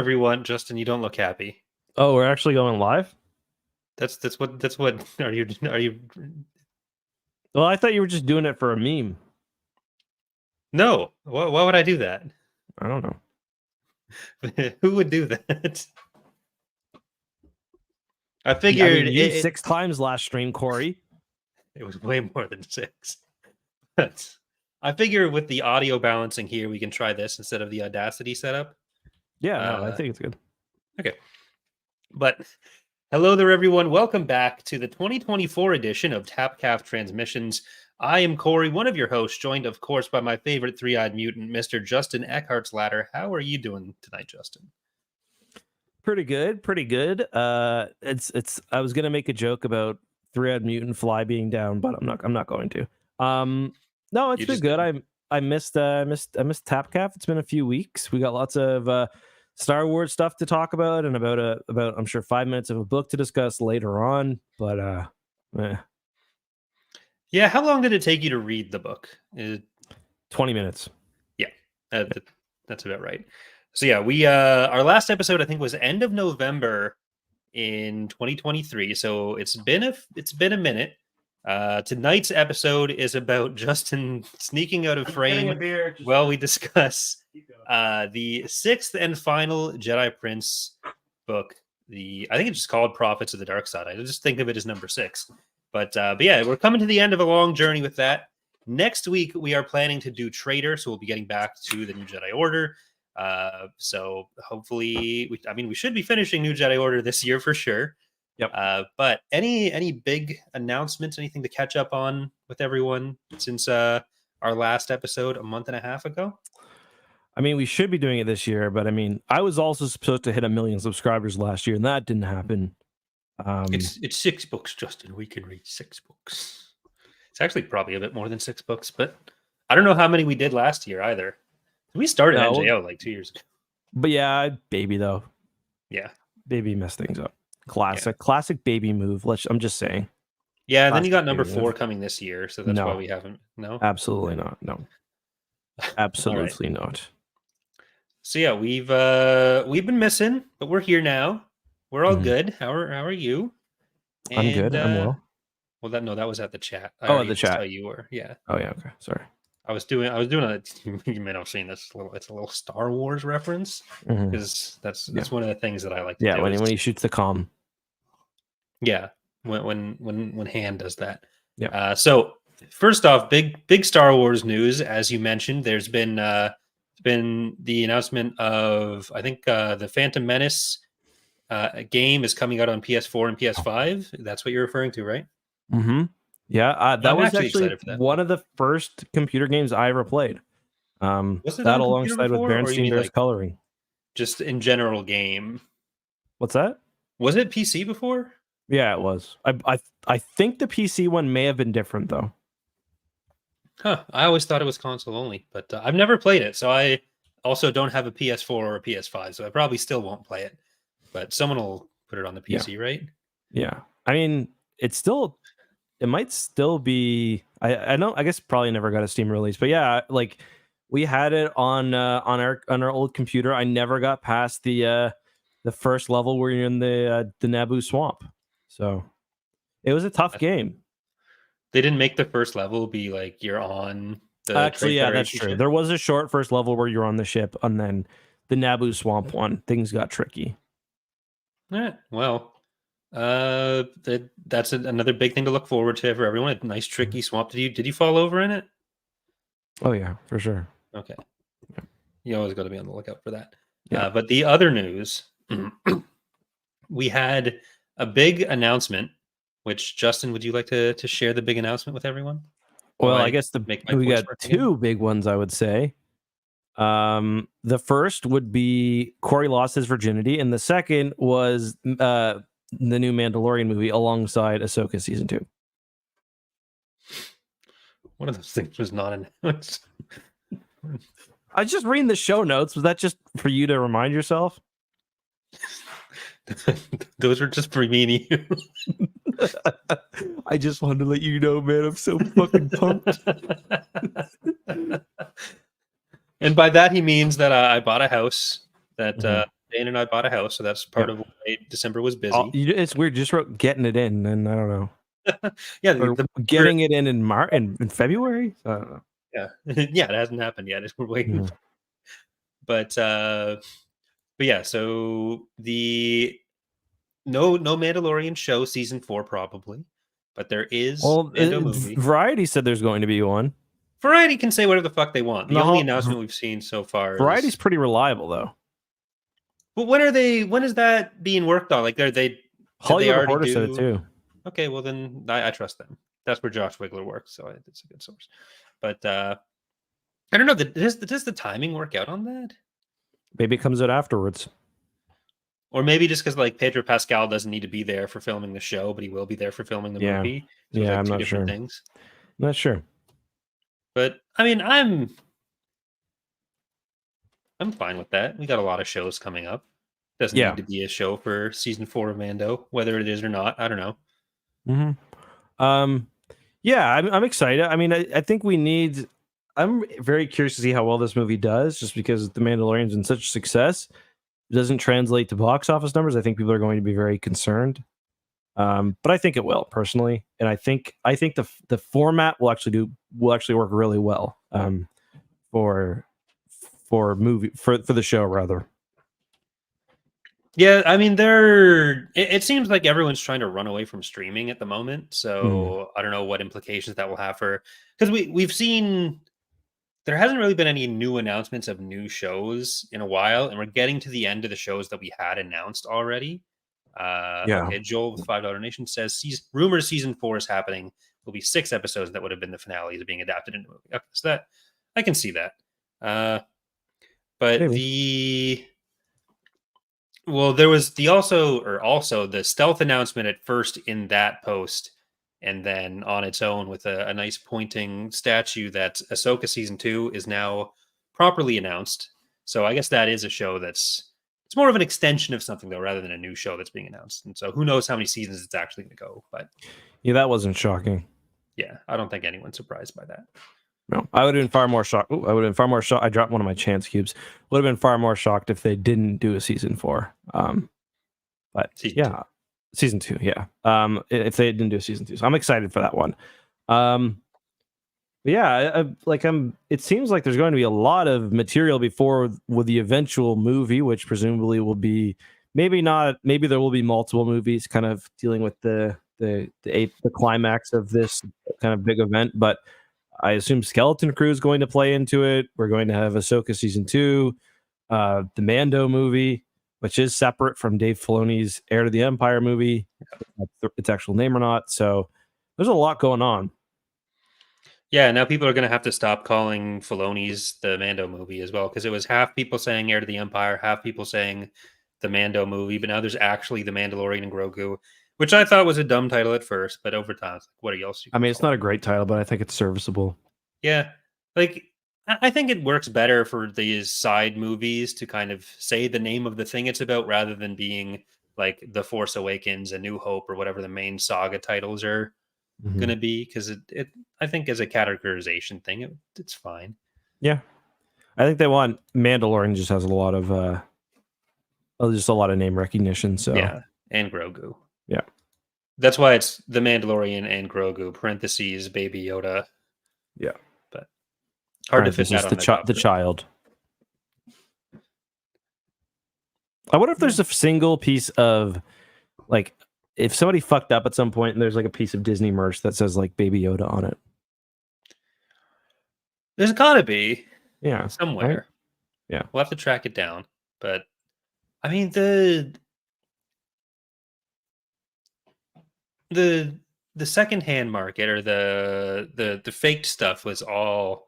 everyone. Justin, you don't look happy. Oh, we're actually going live? That's what are you Well, I thought you were just doing it for a meme. No. Why would I do that? I don't know. Who would do that? I figured you 6 times last stream, Corey. It was way more than 6. But I figure with the audio balancing here, we can try this instead of the Audacity setup. Yeah, no, I think it's good. Okay. But hello there, everyone. Welcome back to the 2024 edition of Tapcaf Transmissions. I am Corey, one of your hosts, joined, of course, by my favorite three-eyed mutant, Mr. Justin Eckhart's Ladder. How are you doing tonight, Justin? Pretty good. It's. I was gonna make a joke about three-eyed mutant fly being down, but I'm not going to. No, it's been good. I missed Tapcaf. It's been a few weeks. We got lots of Star Wars stuff to talk about, and about I'm sure 5 minutes of a book to discuss later on. But yeah, how long did it take you to read the book? 20 minutes. Yeah, that's about right. So yeah, we our last episode I think was end of November in 2023. So it's been a minute. Tonight's episode is about Justin sneaking out of frame while we discuss the 6th and final Jedi Prince book. I think it's just called Prophets of the Dark Side. I just think of it as number 6. But yeah, we're coming to the end of a long journey with that. Next week, we are planning to do Traitor, so we'll be getting back to the New Jedi Order. So hopefully, we should be finishing New Jedi Order this year for sure. Yep. But any big announcements, anything to catch up on with everyone since our last episode a month and a half ago? I mean, we should be doing it this year, but I mean, I was also supposed to hit 1 million subscribers last year, and that didn't happen. It's 6 books, Justin. We can read 6 books. It's actually probably a bit more than 6 books, but I don't know how many we did last year either. We started NJO like 2 years ago. But yeah, baby though. Yeah, baby messed things up. Classic baby move. I'm just saying. Yeah, and then you got number 4 coming this year, so that's why we haven't. No, absolutely not. No, absolutely not. So yeah, we've been missing, but we're here now. We're all good. How are you? I'm good. I'm well. Well, that was at the chat. The chat. How you were? Yeah. Oh yeah. Okay. Sorry. I was doing a. You may not have seen this. It's a little Star Wars reference because that's one of the things that I like to do. Yeah, when he shoots the comm. Yeah, when Han does that. Yeah. So first off, big Star Wars news, as you mentioned. There's been the announcement of I think the Phantom Menace game is coming out on PS4 and PS5. That's what you're referring to, right? Mm-hmm. Yeah, that was actually one of the first computer games I ever played. Was it that alongside with Bernstein Bears coloring? Just in general game. What's that? Was it PC before? Yeah, it was. I think the PC one may have been different though. Huh. I always thought it was console only, but I've never played it, so I also don't have a PS4 or a PS5, so I probably still won't play it. But someone will put it on the PC, right? Yeah. I mean, it might still be. I know. I guess probably never got a Steam release, but yeah, like we had it on our old computer. I never got past the first level where you're in the Naboo swamp. So it was a tough game. They didn't make the first level be like you're on the. Actually, yeah, that's true. There was a short first level where you're on the ship, and then the Naboo swamp one, things got tricky. Yeah. Well. That's another big thing to look forward to for everyone. A nice tricky swamp. Did you fall over in it? Oh yeah, for sure. Okay. Yeah. You always got to be on the lookout for that. Yeah. But the other news, we had a big announcement. Which Justin, would you like to share the big announcement with everyone? Well, I guess we got 2 big ones. I would say. The first would be Corey lost his virginity, and the second was the new Mandalorian movie alongside Ahsoka season 2. One of those things was not announced. I was just reading the show notes. Was that just for you to remind yourself? Those were just for me and you. I just wanted to let you know, man. I'm so fucking pumped. And by that he means that I bought a house that Dane and I bought a house, so that's part Yep. of why December was busy. It's weird. Just wrote getting it in, and I don't know. Yeah, Or getting it in March in February. I don't know. yeah, yeah, it hasn't happened yet. We're waiting. Yeah. But yeah, so the no Mandalorian show season 4 probably, but there is Well, Mando movie. Variety said there's going to be one. Variety can say whatever the fuck they want. The No, only announcement we've seen so far Variety's is. pretty reliable though. But when are they? When is that being worked on? Like, did they Hollywood already Reporter said it do? too. Okay, well then I trust them. That's where Josh Wigler works, so it's a good source. But I don't know. Does the timing work out on that? Maybe it comes out afterwards. Or maybe just because like Pedro Pascal doesn't need to be there for filming the show, but he will be there for filming the movie. So yeah, like I'm two not different sure. things. Not sure. But I mean, I'm fine with that. We got a lot of shows coming up. Doesn't need to be a show for season 4 of Mando, whether it is or not. I don't know. Yeah, I'm excited. I mean, I think we need. I'm very curious to see how well this movie does, just because The Mandalorian's been such a success. It doesn't translate to box office numbers. I think people are going to be very concerned. But I think it will personally, and I think the format will actually work really well for the show rather. Yeah, I mean, it seems like everyone's trying to run away from streaming at the moment. So I don't know what implications that will have because we've seen there hasn't really been any new announcements of new shows in a while, and we're getting to the end of the shows that we had announced already. Okay, Joel with $5 Nation says rumors season 4 is happening. There'll be 6 episodes that would have been the finales being adapted into a movie. Okay, so that I can see that. But Maybe. there was also the stealth announcement at first in that post, and then on its own with a nice pointing statue that Ahsoka season 2 is now properly announced. So I guess that is a show it's more of an extension of something though, rather than a new show that's being announced. And so who knows how many seasons it's actually going to go? But yeah, that wasn't shocking. Yeah, I don't think anyone's surprised by that. No, I would have been far more shocked. I would have been far more shocked. I dropped one of my chance cubes. Would have been far more shocked if they didn't do a season 4. But season 2. Yeah. If they didn't do a season 2, so I'm excited for that one. It seems like there's going to be a lot of material with the eventual movie, which presumably will be maybe there will be multiple movies, kind of dealing with the climax of this kind of big event, but. I assume Skeleton Crew is going to play into it. We're going to have Ahsoka season 2, the Mando movie, which is separate from Dave Filoni's Heir to the Empire movie, its actual name or not. So there's a lot going on. Yeah, now people are going to have to stop calling Filoni's the Mando movie as well, because it was half people saying Heir to the Empire, half people saying the Mando movie, but now there's actually the Mandalorian and Grogu. Which I thought was a dumb title at first, but over time, it's like, what else? I mean, it's not a great title, but I think it's serviceable. Yeah, like I think it works better for these side movies to kind of say the name of the thing it's about, rather than being like The Force Awakens, A New Hope, or whatever the main saga titles are going to be. Because it, I think, as a categorization thing, it's fine. Yeah, I think they want Mandalorian just has a lot of name recognition. So yeah, and Grogu. Yeah. That's why it's the Mandalorian and Grogu, parentheses, Baby Yoda. Yeah. But hard to fit that on the child. I wonder if there's a single piece of, like, if somebody fucked up at some point and there's like a piece of Disney merch that says like Baby Yoda on it. There's gotta be. Yeah. Somewhere. Right? Yeah. We'll have to track it down. But I mean, the secondhand market, or the faked stuff, was all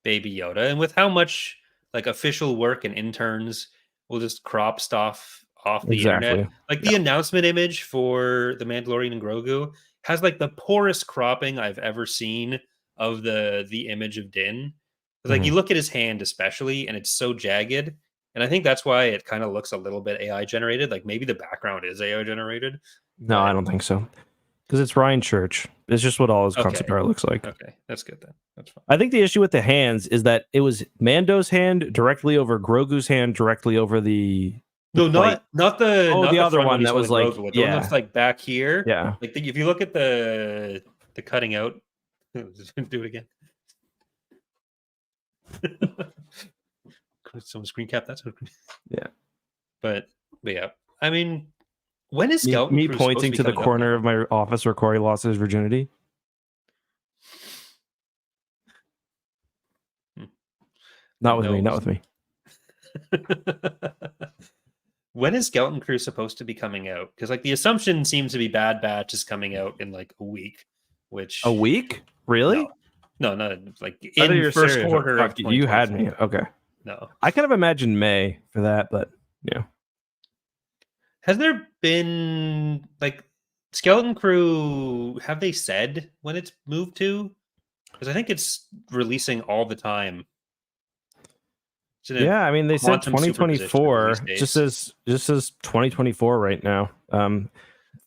Baby Yoda, and with how much like official work and interns will just crop stuff off the internet, like the announcement image for the Mandalorian and Grogu has like the poorest cropping I've ever seen of the image of Din. Like you look at his hand especially, and it's so jagged, and I think that's why it kind of looks a little bit AI generated. Like maybe the background is AI generated. No, I don't think so. Because it's Ryan Church. It's just what all his concept art looks like. Okay, that's good then. That's fine. I think the issue with the hands is that it was Mando's hand directly over Grogu's hand directly over the No, plate. not the Oh, not the the other front one he's that was holding like, the road. The one that's yeah, like back here. yeah. Like if you look at the cutting out, do it again. Someone screen cap that. Yeah. But yeah, I mean, when is Me, Skeleton me Crew supposed to pointing be to the coming out corner again? of my office where Corey lost his virginity. Not with me. Not Nose. with me. When is Skeleton Crew supposed to be coming out? Because like the assumption seems to be Bad Batch is coming out in like a week, A which week? no, Really? no, not like I thought you in were first serious. quarter of Fuck, you had 2024. me. Okay. No. I kind of imagined May for that, but yeah. Has there been like Skeleton Crew? Have they said when it's moved to? Because I think it's releasing all the time. It's in a Yeah, I mean they said quantum superposition of release 2024. dates. Just says 2024 right now.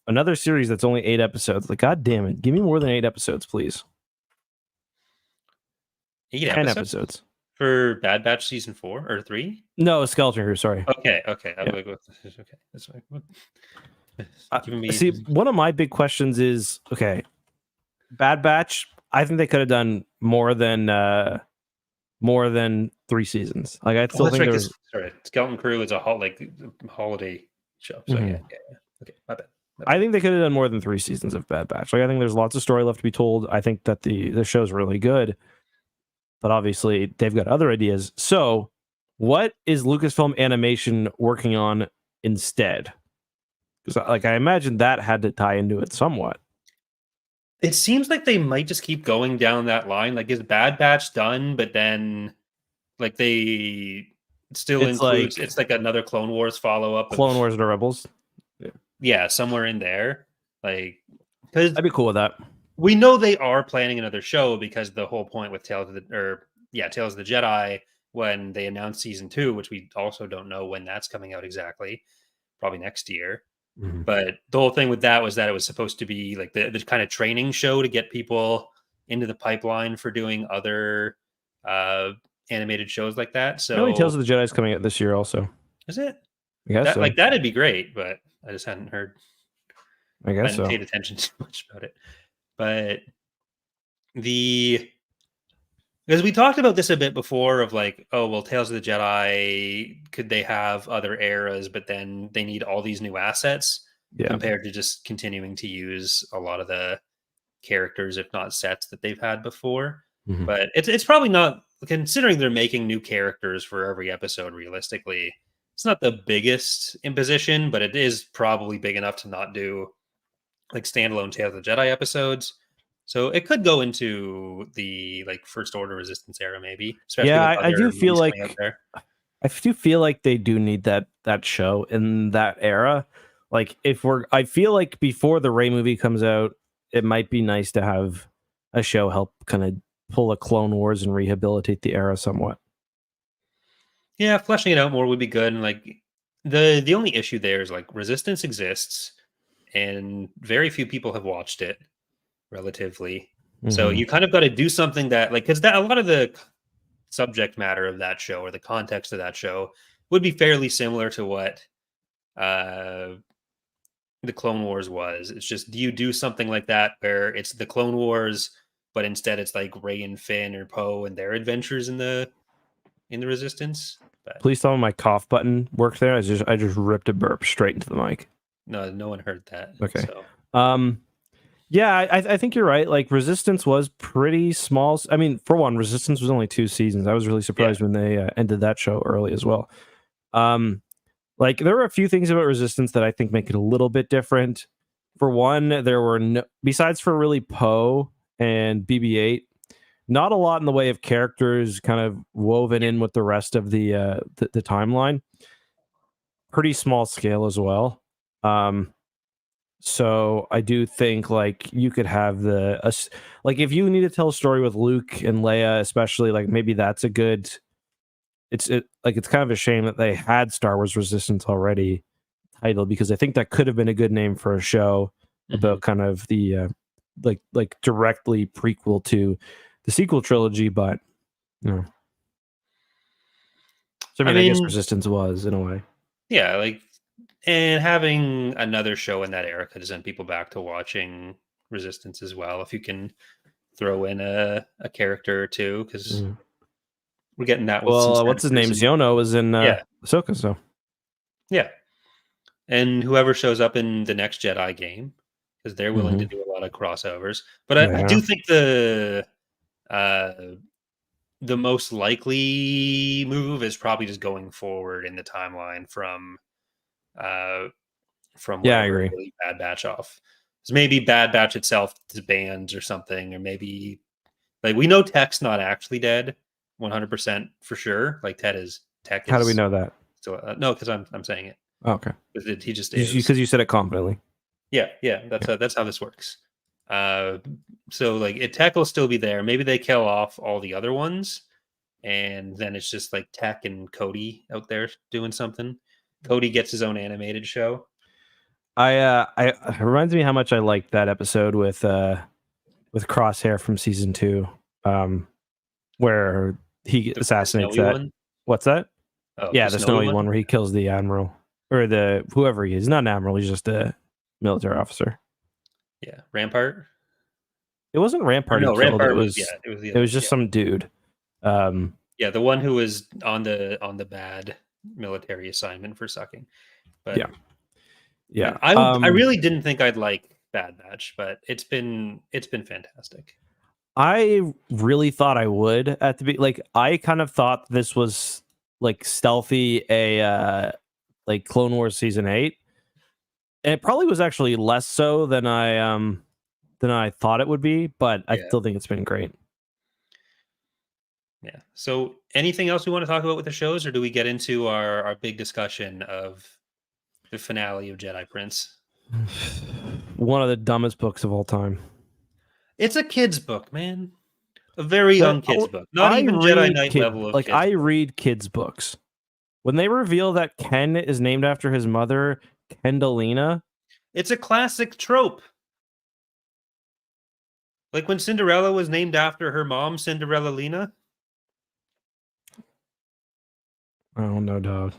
Another series that's only 8 episodes. Like, god damn it, give me more than 8 episodes, please. 8 10 episodes episodes. for Bad Batch season 4 or 3. No, Skeleton Crew. Sorry. Okay, I'm Yeah. like, okay, that's fine. Giving me See, one of my big questions is, okay, Bad Batch. I think they could have done more than 3 seasons. Like, I Oh, still that's think right. there's. Sorry, Skeleton Crew is a holiday show. So Mhm. yeah. Okay, my bad. I think they could have done more than 3 seasons of Bad Batch. Like, I think there's lots of story left to be told. I think that the show's really good, but obviously they've got other ideas. So, what is Lucasfilm Animation working on instead? Because, like, I imagine that had to tie into it somewhat. It seems like they might just keep going down that line. Like, is Bad Batch done? But then, like, they still It's includes. like It's like another Clone Wars follow up Clone of Wars and Rebels. yeah, somewhere in there. Like, because I'd be cool with that. we know they are planning another show because the whole point with Tales of the Jedi when they announced season 2, which we also don't know when that's coming out exactly, probably next year. Mm-hmm. But the whole thing with that was that it was supposed to be like the kind of training show to get people into the pipeline for doing other animated shows like that. Apparently, Tales So of the Jedi is coming out this year also. is it I guess that so. like that'd be great, but I just hadn't heard. I I guess hadn't so. paid attention too much about it. But because we talked about this a bit before of like, oh well, Tales of the Jedi, could they have other eras, but then they need all these new assets Yeah. compared to just continuing to use a lot of the characters, if not sets, that they've had before. Mhm. But it's probably not, considering they're making new characters for every episode. Realistically, it's not the biggest imposition, but it is probably big enough to not do like standalone Tales of the Jedi episodes. So it could go into the like First Order Resistance era, maybe. Especially Yeah, with I do other feel movies coming out like there. I do feel like they do need that show in that era. Like, I feel like before the Rey movie comes out, it might be nice to have a show help kind of pull a Clone Wars and rehabilitate the era somewhat. Yeah, fleshing it out more would be good. And like the only issue there is like Resistance exists, and very few people have watched it relatively. So Mhm. you kind of got to do something that like because that a lot of the subject matter of that show or the context of that show would be fairly similar to what uh the Clone Wars was. It's just, do you do something like that where it's the Clone Wars, but instead it's like Rey and Finn or Poe and their adventures in the Resistance? But Please tell me my cough button worked there. I just ripped a burp straight into the mic. no one heard that. Okay. So Yeah, I think you're right. Like, Resistance was pretty small. I mean, for one, Resistance was only 2 seasons. I was really surprised when they ended that show early as well. Like, there were a few things about Resistance that I think make it a little bit different. For one, there were no, besides for really Poe and BB-8, not a lot in the way of characters kind of woven in with the rest of the timeline. Pretty small scale as well. So I do think like you could have like if you need to tell a story with Luke and Leia, especially, like maybe that's a good. It's kind of a shame that they had Star Wars Resistance already titled, because I think that could have been a good name for a show about kind of the like directly prequel to the sequel trilogy, but you know. So I mean, I guess Resistance was in a way. Yeah, like, and having another show in that era could send people back to watching Resistance as well. If you can throw in a character or two, because Mm. we're getting that with some Well, what's his name? diversity. Ziono was in Yeah, Ahsoka, so yeah, and whoever shows up in the next Jedi game, because they're willing to Mhm. do a lot of crossovers. But I Yeah. do think uh, the most likely move is probably just going forward in the timeline uh, from Yeah, I wherever agree. really Bad Batch off. So maybe Bad Batch itself disbands or something, or maybe like we know Tech's not actually dead, 100% for sure. Like Tech How do we is know that? still no, because I'm saying it. Oh, okay. He just is. Because you said it confidently. Yeah. That's how this works. Uh, so like Tech will still be there. Maybe they kill off all the other ones, and then it's just like Tech and Cody out there doing something. Cody gets his own animated show. I it reminds me how much I liked that episode with Crosshair from season 2, where he The assassinates snowy that. one. What's that? Oh, Yeah, the the snowy snowy one. one where he kills the admiral or the whoever he is. He's not an admiral. He's just a military officer. Yeah, Rampart. It wasn't Or Rampart he no, killed. Rampart was it was the other. Just some dude. Um, Yeah, the one who was on the bad military assignment for sucking. But yeah, yeah. man, I really didn't think I'd like Bad Batch, but it's been fantastic. I really thought I would at the like. I kind of thought this was like stealthy, like Clone Wars season 8. And it probably was actually less so than I thought it would be, but I Yeah. still think it's been great. Yeah. So anything else we want to talk about with the shows, or do we get into our big discussion of the finale of Jedi Prince? One of the dumbest books of all time. It's a kid's book, man. A very But young kid's book. Not even Jedi Knight level of kids. I read kids' books. When they reveal that Ken is named after his mother, Kendalina, It's a classic trope. Like when Cinderella was named after her mom, Cinderella Lena. I don't know, dog.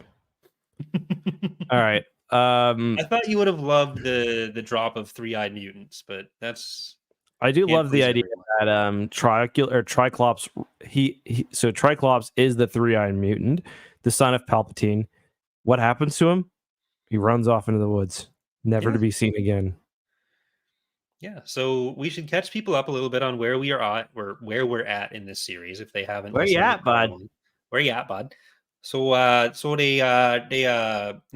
All right. I thought you would have loved the drop of three-eyed mutants, but that's I do can't love the please idea everyone. that Triclops so Triclops is the three-eyed mutant, the son of Palpatine. What happens to him? He runs off into the woods, never to be seen again. Yeah, so we should catch people up a little bit on where we are at, or where we're at in this series if they haven't. Where you listened to at, bud? Where you at, bud? So they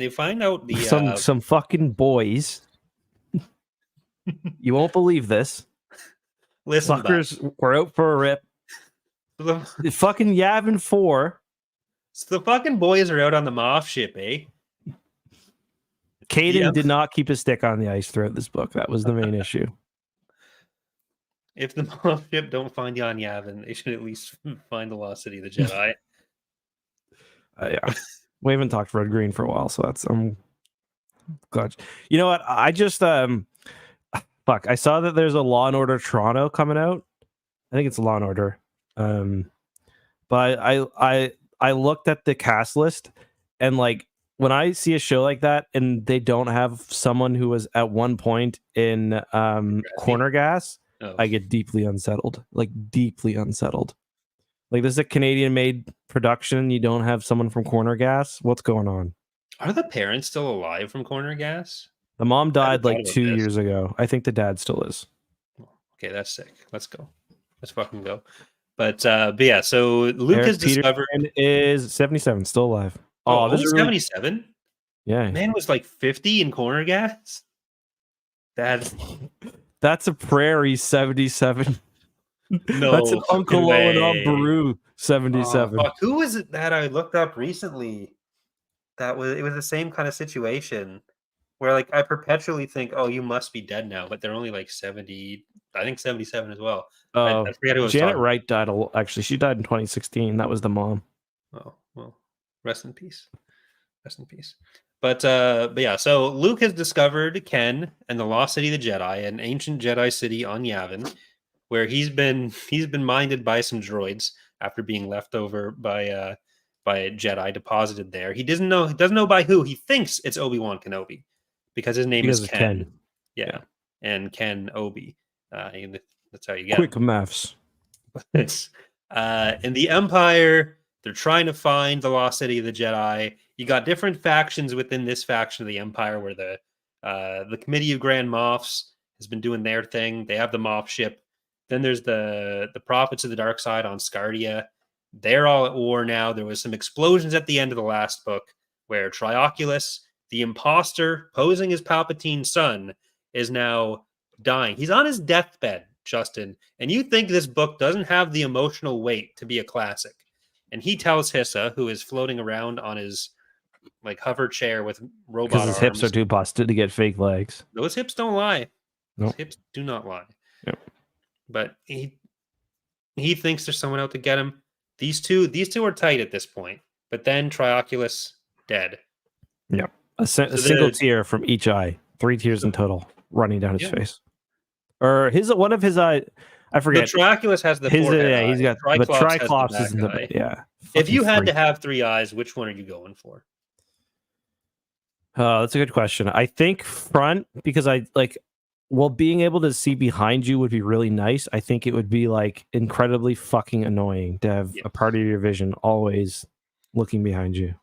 find out the Some fucking boys. You won't believe this. listen, bud. Fuckers were out for a rip. The Fucking Yavin 4. so the fucking boys are out on the Moff ship, eh? Caden Yeah. did not keep his stick on the ice throughout this book. That was the main issue. If the Moff ship don't find Yon Yavin, they should at least find the lost city of the Jedi. Yeah. We haven't talked Red Green for a while, so that's glad. You know what? I just fuck. I saw that there's a Law and Order Toronto coming out. I think it's Law and Order. But I looked at the cast list, and like when I see a show like that and they don't have someone who was at one point in Corner Gas, I get deeply unsettled. Like deeply unsettled. Like this is a Canadian made production. You don't have someone from Corner Gas. What's going on? Are the parents still alive from Corner Gas? The mom died like thought about 2 this. years ago. I think the dad still is. Okay, that's sick. Let's go. Let's fucking go. But yeah, so Luke has discovered is 77, still alive. Oh, this is 77. Yeah, Man was like 50 in Corner Gas. That's a Prairie 77. No, that's an Uncle Owen on Baru 77. Fuck. Who was it that I looked up recently? It was the same kind of situation where like I perpetually think, oh, you must be dead now, but they're only like 70. I think 77 as well. I forget who it was. Janet Wright died. Actually, she died in 2016. That was the mom. Oh well, rest in peace. Rest in peace. But yeah, so Luke has discovered Ken and the Lost City of the Jedi, an ancient Jedi city on Yavin, where he's been minded by some droids after being left over by by a Jedi deposited there. He doesn't know by who. He thinks it's Obi-Wan Kenobi because his name is Ken. Yeah. And Ken Obi. That's how you get quick him. maths. It's in the Empire, they're trying to find the lost city of the Jedi. You got different factions within this faction of the Empire, where the Committee of Grand Moffs has been doing their thing. They have the Moff ship. Then there's the Prophets of the Dark Side on Scardia. They're all at war now. There was some explosions at the end of the last book where Trioculus, the imposter posing as Palpatine's son, is now dying. He's on his deathbed, Justin, and you think this book doesn't have the emotional weight to be a classic. And he tells Hissa, who is floating around on his like hover chair with robot because his arms, hips are too busted to get fake legs. those hips don't lie. Nope. Those hips do not lie. Yep. But he thinks there's someone out to get him. These two are tight at this point. But then Trioculus dead. Yep. A single tear from each eye. 3 tears in total running down his face. Or one of his eye. I forget. The Trioculus has the forehead eye. He's got the Triclops is in the eye. yeah. If you had to have 3 eyes, which one are you going for? That's a good question. I think front, because being able to see behind you would be really nice. I think it would be like incredibly fucking annoying to have a part of your vision always looking behind you.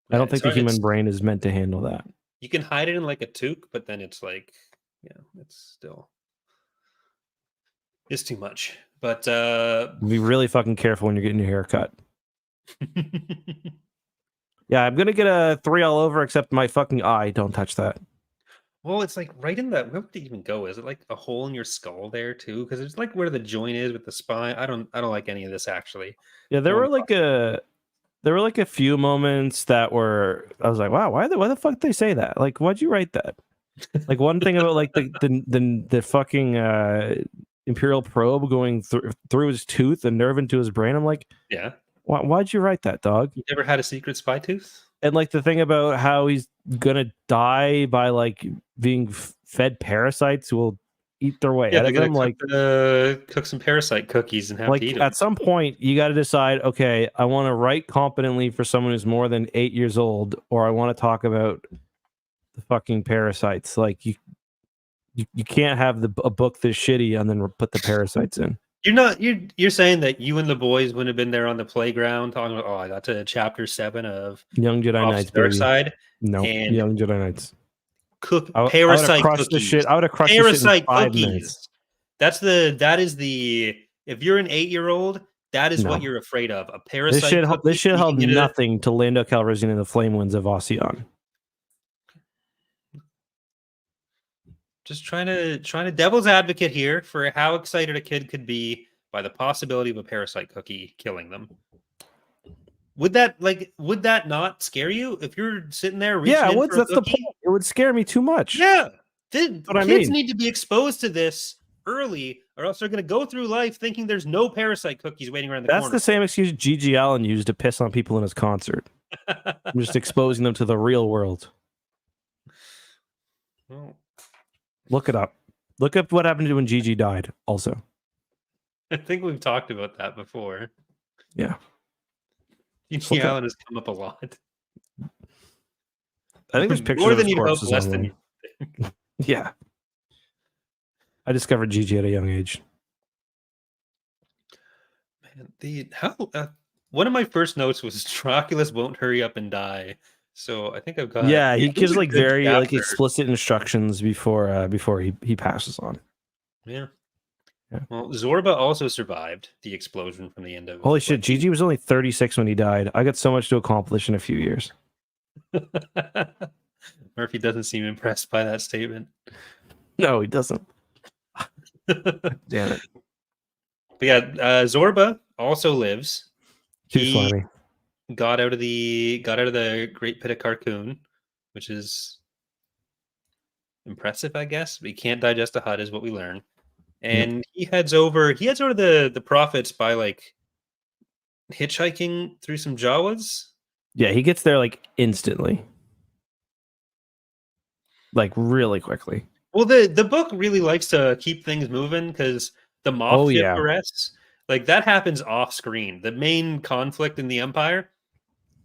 I don't think the human brain is meant to handle that. You can hide it in like a toque, but then it's like, it's too much. But be really fucking careful when you're getting your hair cut. Yeah, I'm gonna get a 3 all over, except my fucking eye. Don't touch that. Well, it's like right in that. Where would it even go? Is it like a hole in your skull there too? Because it's like where the joint is with the spine. I don't like any of this actually. Yeah, there were like a few moments that were. I was like, wow, why the fuck did they say that? Like, why'd you write that? Like one thing about like the fucking Imperial probe going through his tooth and nerve into his brain. I'm like, yeah. Why'd you write that, dog? You never had a secret spy tooth? And like the thing about how he's gonna die by like being fed parasites who will eat their way out of him. Like cook some parasite cookies and have like to eat them. At some point, you got to decide. Okay, I want to write competently for someone who's more than 8 years old, or I want to talk about the fucking parasites. Like you can't have a book this shitty and then put the parasites in. You're saying that you and the boys wouldn't have been there on the playground talking about, I got to chapter 7 of Young Jedi Knights, Dark Side. No, Young Jedi Knights. Cook parasite cookies. I would have crushed parasite this in 5 minutes. That is the if you're an 8-year-old, that is what you're afraid of. A parasite. This shit held nothing to Lando Calrissian and the Flame Winds of Ossian. Just trying to devil's advocate here for how excited a kid could be by the possibility of a parasite cookie killing them. Would that not scare you if you're sitting there reaching in for a that's cookie? the point. It would scare me too much. Yeah. Kids need to be exposed to this early, or else they're going to go through life thinking there's no parasite cookies waiting around the corner. That's the same excuse G.G. Allen used to piss on people in his concert. I'm just exposing them to the real world. Well, look it up. Look up what happened to when Gigi died. Also, I think we've talked about that before. Yeah, G.G. Allen has come up a lot. I think there's pictures more of than his you'd hope, corpses less online. than you think. Yeah, I discovered Gigi at a young age. Man, one of my first notes was Trioculus won't hurry up and die. So I think I've got. Yeah, he gives like very like explicit instructions before he passes on. Yeah. Well, Zorba also survived the explosion from the end of. Holy shit, Gigi was only 36 when he died. I got so much to accomplish in a few years. Murphy doesn't seem impressed by that statement. No, he doesn't. Damn it. But yeah, Zorba also lives. Too funny. Got out of the Great Pit of Carcoon, which is impressive, I guess. But he can't digest a hut, is what we learn. And he heads over to the Prophets by like hitchhiking through some Jawas. Yeah, he gets there like instantly. Like really quickly. Well, the book really likes to keep things moving because the Moff ship arrests. Like that happens off screen. The main conflict in the Empire,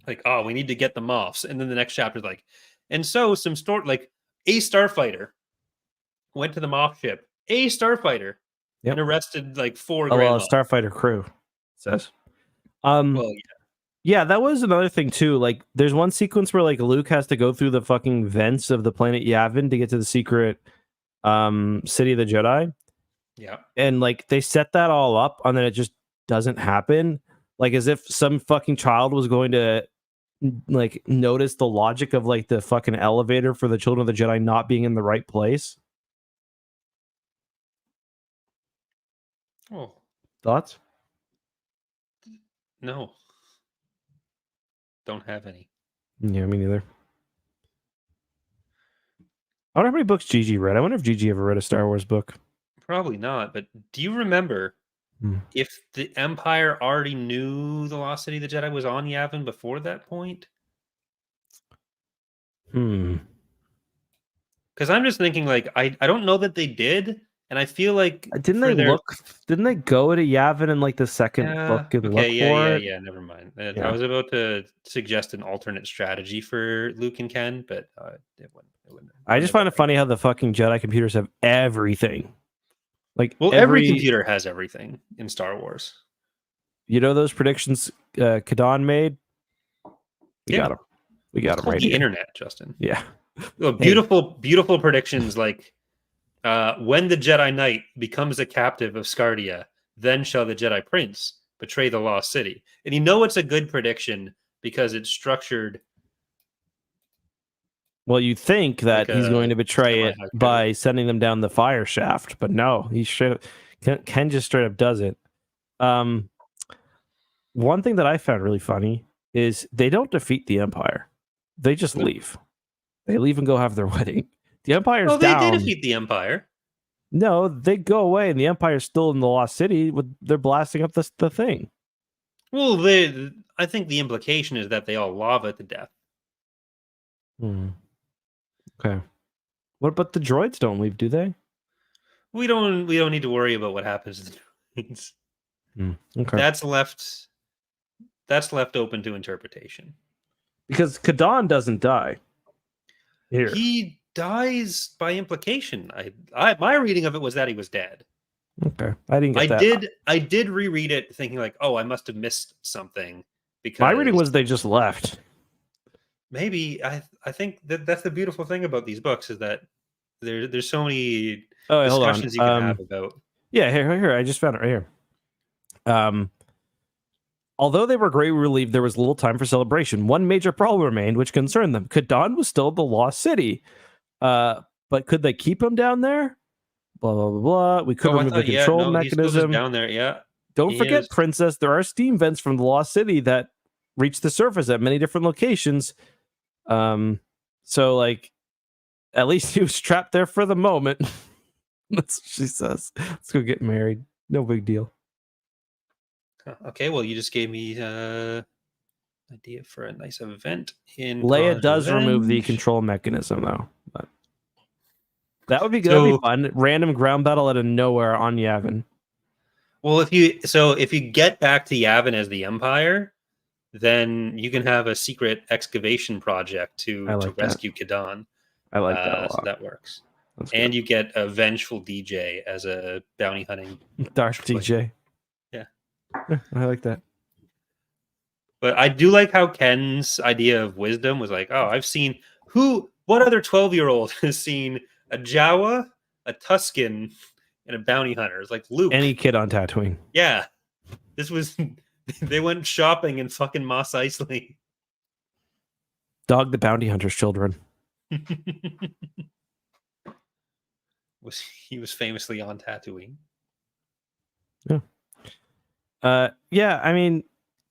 like, oh, we need to get the Moffs, and then the next chapter is like, and so some like a starfighter went to the Moff ship, a starfighter, and arrested like 4 Oh well, a grandmas. starfighter crew says. Well, Yeah, that was another thing too. Like, there's one sequence where like Luke has to go through the fucking vents of the planet Yavin to get to the secret city of the Jedi. yeah. And like they set that all up and then it just doesn't happen. Like as if some fucking child was going to like notice the logic of like the fucking elevator for the children of the Jedi not being in the right place. Oh, Thoughts? no. Don't have any. Yeah, me neither. I wonder how many books Gigi read. I wonder if Gigi ever read a Star Wars book. Probably not, but do you remember if the Empire already knew the Lost City of the Jedi was on Yavin before that point? Because I'm just thinking, like, I don't know that they did, and I feel like didn't they go to Yavin in like the second book and look for it? Yeah, never mind. I was about to suggest an alternate strategy for Luke and Ken, but it wouldn't. I just find it funny how the fucking Jedi computers have everything. Like, well, every computer has everything in Star Wars. You know those predictions Canon made? We got them. We got them right the here. Internet, Justin. Yeah. Well, beautiful predictions like when the Jedi Knight becomes a captive of Scardia, then shall the Jedi Prince betray the Lost City. And you know it's a good prediction because it's structured. Well, you think that he's going to betray it by sending them down the fire shaft, but no, he Ken just straight up does it. One thing that I found really funny is they don't defeat the Empire; they just leave. They leave and go have their wedding. The Empire's down. They defeat the Empire. No, they go away, and the Empire's still in the Lost City. They're blasting up the thing. Well, I think the implication is that they all lava to death. Okay. What about the droids? Don't leave, do they? We don't need to worry about what happens to the droids. Okay. That's left open to interpretation. Because Canon doesn't die. Here. He dies by implication. My reading of it was that he was dead. Okay. I didn't get that. I did reread it thinking like, oh, I must have missed something. Because my reading was they just left. Maybe I think that's the beautiful thing about these books is that there's so many discussions you can have about. Yeah, here I just found it right here. Although they were greatly relieved there was little time for celebration, one major problem remained which concerned them. Canon was still the Lost City. But could they keep him down there? Blah, blah, blah, blah. We could remove the control mechanism. He's down there, yeah. Don't forget, Princess, there are steam vents from the Lost City that reach the surface at many different locations. So, like, at least he was trapped there for the moment. That's what she says. Let's go get married. No big deal. Okay, well, you just gave me idea for a nice event in Leia does remove the control mechanism though, but that would be good. That'd be fun. Random ground battle out of nowhere on Yavin. Well, if you get back to Yavin as the Empire, then you can have a secret excavation project to rescue Canon. I like that a lot. So that works. And you get a vengeful DJ as a bounty hunting Darth DJ. Yeah, I like that. But I do like how Ken's idea of wisdom was like, oh, I've seen what other 12-year-old has seen a Jawa, a Tusken, and a bounty hunter? It's like Luke. Any kid on Tatooine. Yeah. They went shopping in fucking Mos Eisley. Dog the bounty hunter's children. He was famously on Tatooine. Yeah. Yeah, I mean,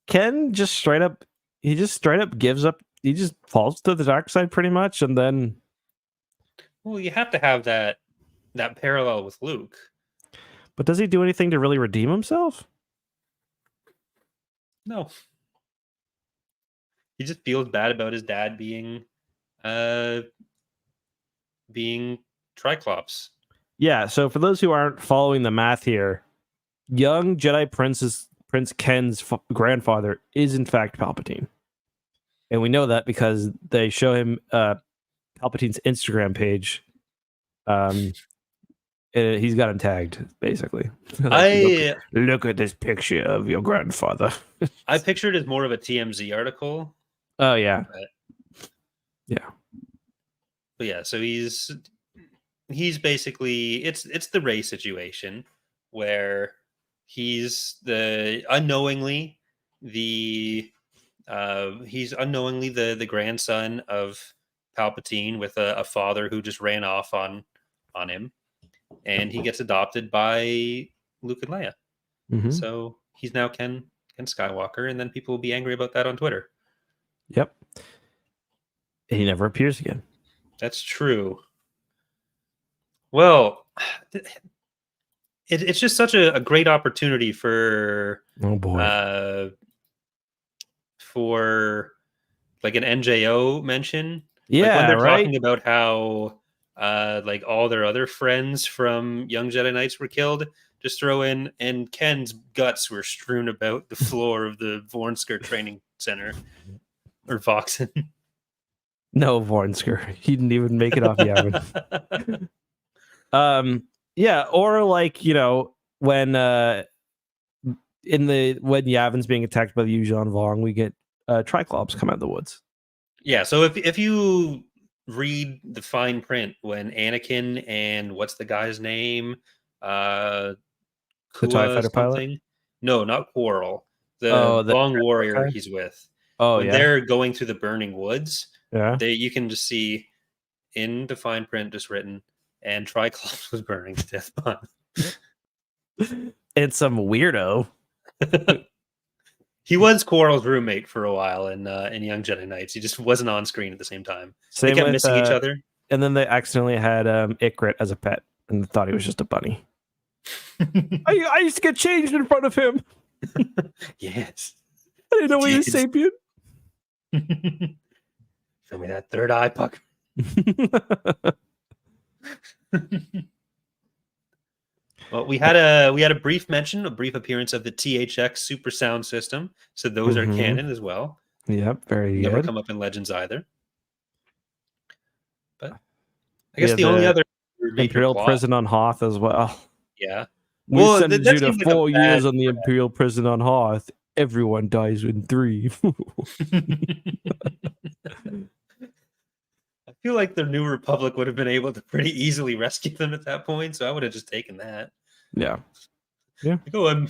Ken just straight up gives up. He just falls to the dark side pretty much, and then. Well, you have to have that parallel with Luke. But does he do anything to really redeem himself? No. He just feels bad about his dad being Triclops. Yeah, so for those who aren't following the math here, young Jedi Prince Ken's grandfather is in fact Palpatine, and we know that because they show him Palpatine's Instagram page. He's got him tagged, basically. Like, look at this picture of your grandfather. I pictured it as more of a TMZ article. Oh yeah, but yeah. So he's basically it's the Rey situation where he's unknowingly the grandson of Palpatine with a father who just ran off on him, and he gets adopted by Luke and Leia. Mm-hmm. So he's now Ken Skywalker, and then people will be angry about that on Twitter. Yep. He never appears again. That's true. Well, it's just such a great opportunity for for like an NJO mention. Yeah, like when they're right? talking about how like all their other friends from Young Jedi Knights were killed, just throw in, and Ken's guts were strewn about the floor of the Vornsker training center, or Voxen. No, Vornsker. He didn't even make it off Yavin. Yeah, or like, you know, when Yavin's being attacked by the Yuuzhan Vong, we get Triclops come out of the woods. Yeah, so if you read the fine print, when Anakin and what's the guy's name? The TIE fighter pilot? No, not Quarrel. The Vong warrior he's with. When they're going through the burning woods, you can just see in the fine print just written, and Triclops was burning to death by It's some weirdo. He was Quarrel's roommate for a while in Young Jedi Knights. He just wasn't on screen at the same time. They kept missing each other. And then they accidentally had Ikrit as a pet and thought he was just a bunny. I used to get changed in front of him. Yes. I didn't know he was sapient. Show me that third eye, Puck. Well, we had a brief appearance of the THX super sound system. So those are canon as well. Yep, very Never good. come up in Legends either. But I guess the only other Imperial prison on Hoth as well. Yeah. We send you to 4 years on the Imperial prison on Hoth. Everyone dies in 3. I feel like the New Republic would have been able to pretty easily rescue them at that point, so I would have just taken that. Yeah. Yeah. Like, oh,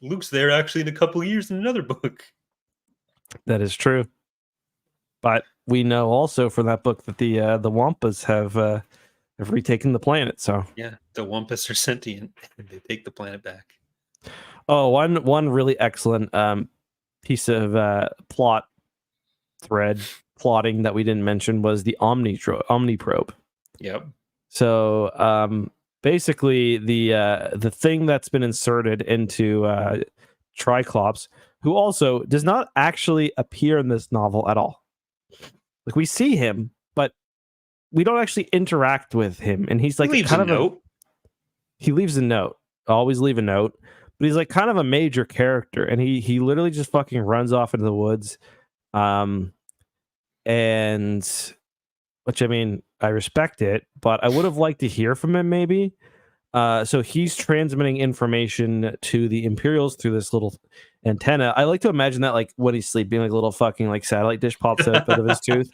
Luke's there actually in a couple of years in another book. That is true. But we know also from that book that the Wampas have retaken the planet. So yeah, the Wampas are sentient and they take the planet back. Oh, one really excellent piece of plotting that we didn't mention was the Omni probe. Yep. So basically the thing that's been inserted into Triclops, who also does not actually appear in this novel at all. Like, we see him, but we don't actually interact with him, and he's like he leaves a note. Always leave a note, but he's like kind of a major character, and he literally just fucking runs off into the woods. And which, I mean, I respect it, but I would have liked to hear from him maybe. So he's transmitting information to the Imperials through this little antenna. I like to imagine that, like, when he's sleeping, like a little fucking like satellite dish pops out of his tooth.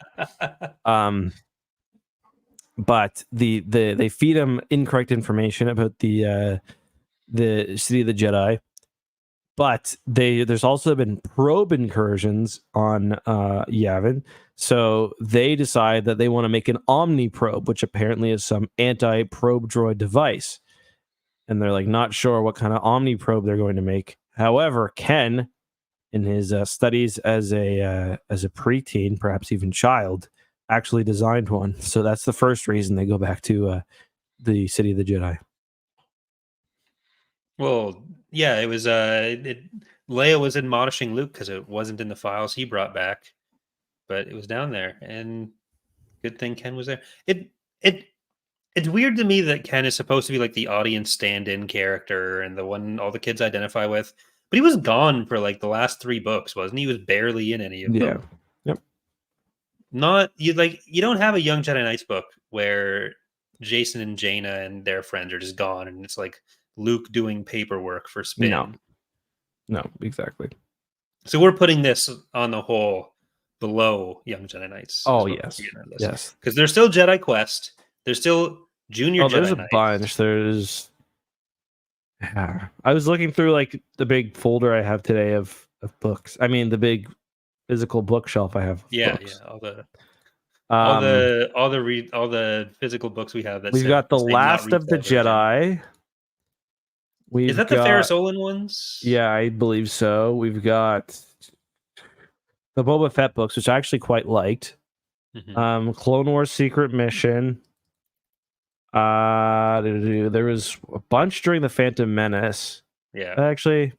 But they feed him incorrect information about the city of the Jedi. But there's also been probe incursions on Yavin. So they decide that they want to make an Omni probe, which apparently is some anti-probe droid device. And they're like not sure what kind of Omni probe they're going to make. However, Ken, in his studies as a preteen, perhaps even child, actually designed one. So that's the first reason they go back to the city of the Jedi. Well, yeah, it was Leia was admonishing Luke because it wasn't in the files he brought back, but it was down there, and good thing Ken was there. It's weird to me that Ken is supposed to be like the audience stand-in character and the one all the kids identify with, but he was gone for like the last 3 books, wasn't he? He was barely in any of Yeah. them. Yep. Not you don't have a Young Jedi Knights book where Jason and Jaina and their friends are just gone and it's like Luke doing paperwork for No. Spin. No, exactly. So we're putting this on the whole below Young Jedi Knights. Oh, yes. Yes. Because there's still Jedi Quest. There's still Junior there's Jedi a Knights. bunch. There's I was looking through like the big folder I have today of books. I mean the big physical bookshelf I have of books. All the physical books we have that We've got The Last of the Jedi. Is that the Ferris Olin ones? Yeah, I believe so. We've got the Boba Fett books, which I actually quite liked. Mm-hmm. Clone Wars Secret Mission. There was a bunch during the Phantom Menace. Yeah. Actually,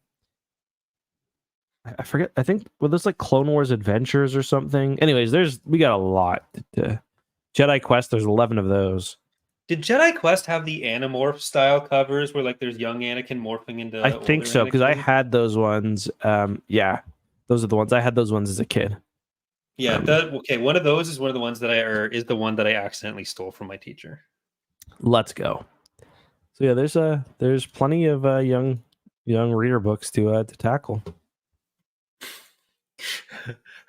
I forget. I think were those like Clone Wars Adventures or something. Anyways, we got a lot. Jedi Quest. There's 11 of those. Did Jedi Quest have the Animorph style covers where like there's young Anakin morphing into? I think so because I had those ones. Yeah, those are the ones I had. Those ones as a kid. Yeah. Okay. One of those is one of the ones that is the one that I accidentally stole from my teacher. Let's go. So yeah, there's plenty of young reader books to tackle.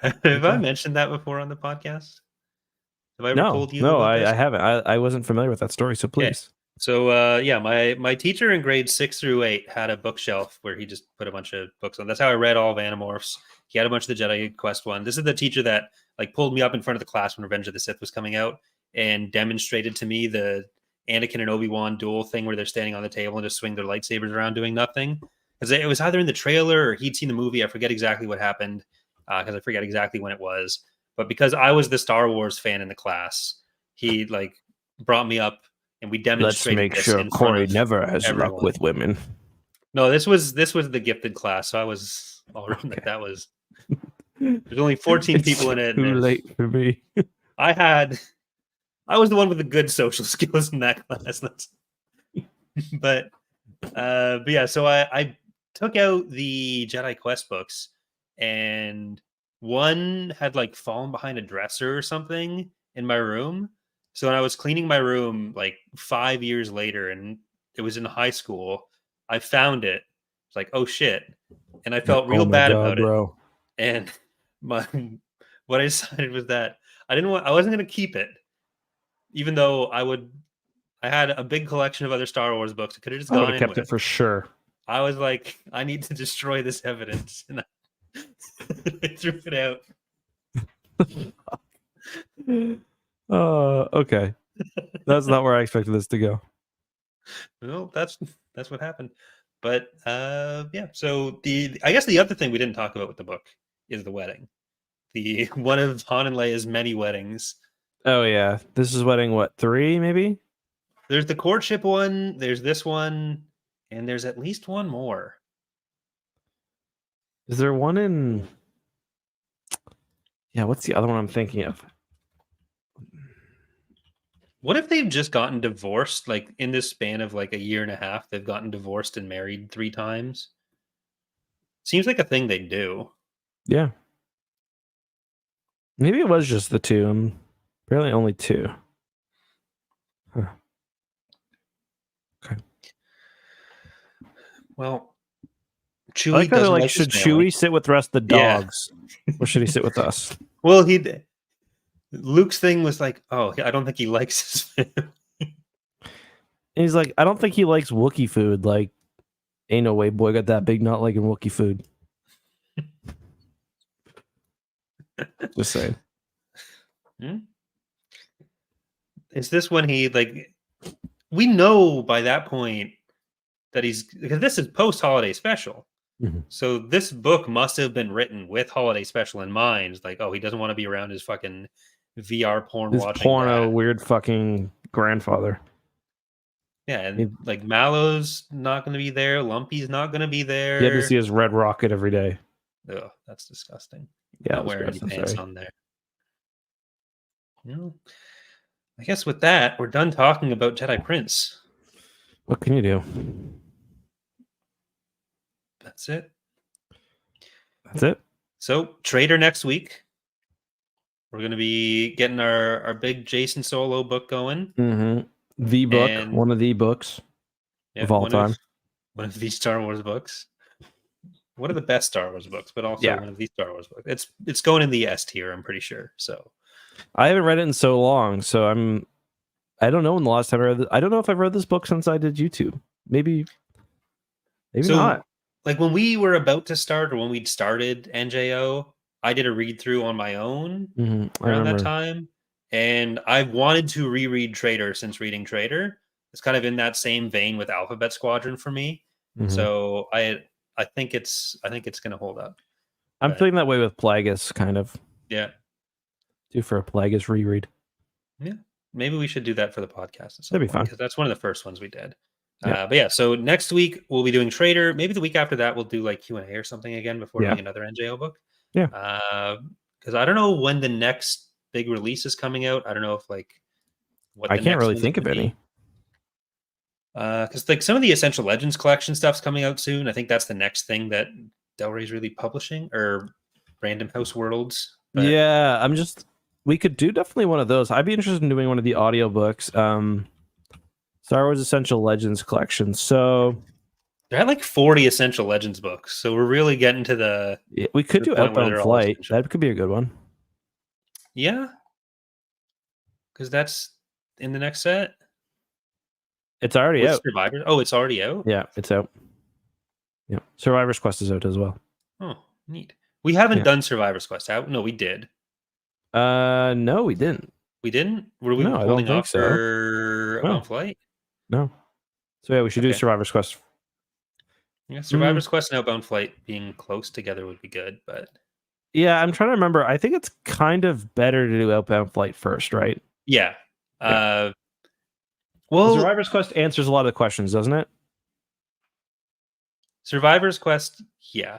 Have I mentioned that before on the podcast? Have I ever told you? No, about this? I haven't. I wasn't familiar with that story, so please. Okay. So yeah, my teacher in grades 6 through 8 had a bookshelf where he just put a bunch of books on. That's how I read all of Animorphs. He had a bunch of the Jedi Quest one. This is the teacher that like pulled me up in front of the class when Revenge of the Sith was coming out and demonstrated to me the Anakin and Obi-Wan duel thing where they're standing on the table and just swing their lightsabers around doing nothing. Because it was either in the trailer or he'd seen the movie. I forget exactly what happened because I forget exactly when it was. But because I was the Star Wars fan in the class, he like brought me up and we demonstrated. Let's make sure Corey never has luck with women. No, this was the gifted class, so I was already like that was. There's only 14 people in it. Too late for me. I was the one with the good social skills in that class. But yeah, so I took out the Jedi Quest books, and one had like fallen behind a dresser or something in my room. So when I was cleaning my room like 5 years later, and it was in high school, I found it. It's like, oh shit, and I felt real bad about it. And what I decided was that I wasn't going to keep it, even though I had a big collection of other Star Wars books. I could have just gone in kept it for sure. I was like, I need to destroy this evidence, and I threw it out. Okay. That's not where I expected this to go. No, that's what happened. But yeah. So I guess the other thing we didn't talk about with the book is the wedding. The one of Han and Leia's many weddings. Oh yeah, this is wedding what 3 maybe? There's the courtship one. There's this one, and there's at least one more. Is there one in? Yeah, what's the other one I'm thinking of? What if they've just gotten divorced? Like in this span of like a year and a half, they've gotten divorced and married 3 times. Seems like a thing they do. Yeah. Maybe it was just the 2. Apparently only 2. Huh. Okay. Well, Chewie should Chewie sit with the rest of the dogs, or should he sit with us? Well, Luke's thing was like, oh, I don't think he likes his family. And he's like, I don't think he likes Wookiee food. Like, ain't no way, boy, got that big not liking Wookiee food. Just saying. Is this when he like? We know by that point that because this is post-holiday special. Mm-hmm. So this book must have been written with holiday special in mind. Like, oh, he doesn't want to be around his fucking VR porn watching porno weird fucking grandfather. Yeah, and like Mallow's not going to be there. Lumpy's not going to be there. You had to see his red rocket every day. Oh, that's disgusting. Yeah, not wearing any pants on there. I guess with that, we're done talking about Jedi Prince. What can you do? That's it. That's it. So, Trader next week. We're going to be getting our big Jason Solo book going. Mm-hmm. The book, And one of the books of all time. One of these Star Wars books. One of the best Star Wars books, but also one of these Star Wars books. It's going in the S tier, I'm pretty sure. So I haven't read it in so long, so I don't know when the last time I read I don't know if I've read this book since I did YouTube. Maybe not. Like when we were about to start or when we'd started NJO, I did a read through on my own around that time. And I've wanted to reread Trader since reading Trader. It's kind of in that same vein with Alphabet Squadron for me. So I think it's going to hold up. I'm feeling that way with Plagueis, kind of. Yeah. Due for a Plagueis reread. Yeah. Maybe we should do that for the podcast. That'd be fun. Because that's one of the first ones we did. Yeah. But yeah, so next week we'll be doing Trader. Maybe the week after that we'll do like Q&A or something again before doing another NJO book. Yeah. Because I don't know when the next big release is coming out. I don't know if like what I can't really think of any. Because like some of the Essential Legends collection stuff's coming out soon. I think that's the next thing that Del Rey's really publishing, or Random House Worlds. But... Yeah, we could do definitely one of those. I'd be interested in doing one of the audiobooks. Star Wars Essential Legends collection. So there are like 40 Essential Legends books. So we're really getting to the... Yeah, we could do Outbound Flight. That could be a good one. Yeah. Because that's in the next set. It's already out. Survivor? Oh, it's already out? Yeah, it's out. Yeah. Survivor's Quest is out as well. Oh, neat. We haven't done Survivor's Quest out. No, we did. No, we didn't. We didn't? Were we holding off for Outbound Flight? No. So yeah, we should do Survivor's Quest. Yeah, Survivor's Quest and Outbound Flight being close together would be good, but... Yeah, I'm trying to remember. I think it's kind of better to do Outbound Flight first, right? Yeah. Well, Survivor's Quest answers a lot of the questions, doesn't it? Survivor's Quest, yeah.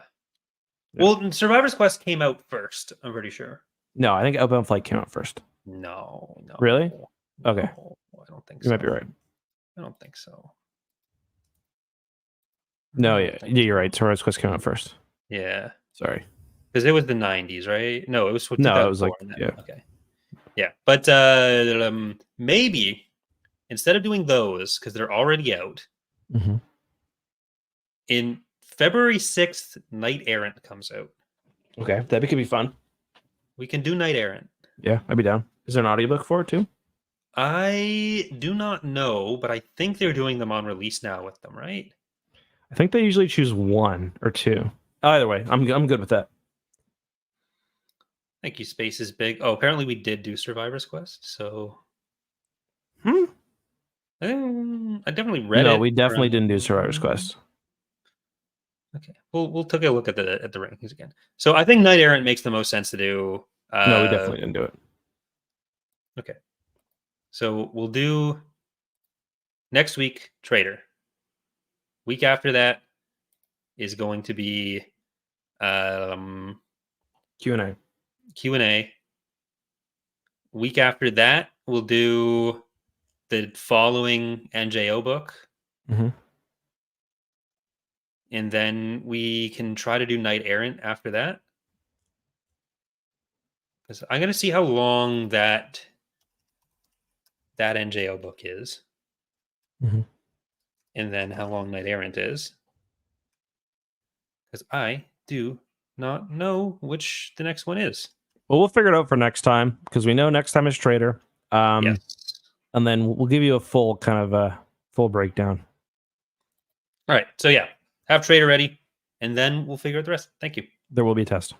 Well, Survivor's Quest came out first, I'm pretty sure. No, I think Outbound Flight came out first. No. Really? Okay. No, I don't think so. You might be right. I don't think so. No, yeah, you're right. Survivor's Quest came out first. Yeah. Sorry. Because it was the 90s, right? No, it was... No, it was like... Yeah. Okay. Yeah, but maybe... Instead of doing those, because they're already out, in February 6th, Knight Errant comes out. Okay, that could be fun. We can do Knight Errant. Yeah, I'd be down. Is there an audiobook for it too? I do not know, but I think they're doing them on release now with them, right? I think they usually choose one or two. Either way, I'm good with that. Thank you, Space is Big. Oh, apparently we did do Survivor's Quest, so... I definitely read it. No, we definitely didn't do Survivor's Quest. Okay, we'll take a look at the rankings again. So I think Knight Errant makes the most sense to do. No, we definitely didn't do it. Okay, so we'll do next week Trader. Week after that is going to be Q&A. Week after that we'll do the following NJO book. And then we can try to do Knight Errant after that. Because I'm going to see how long that NJO book is. And then how long Knight Errant is. Because I do not know which the next one is. Well, we'll figure it out for next time. Because we know next time is Trader. Yes. And then we'll give you a full full breakdown. All right. So yeah, have Trader ready, and then we'll figure out the rest. Thank you. There will be a test.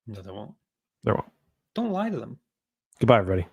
No, there won't. There won't. Don't lie to them. Goodbye, everybody.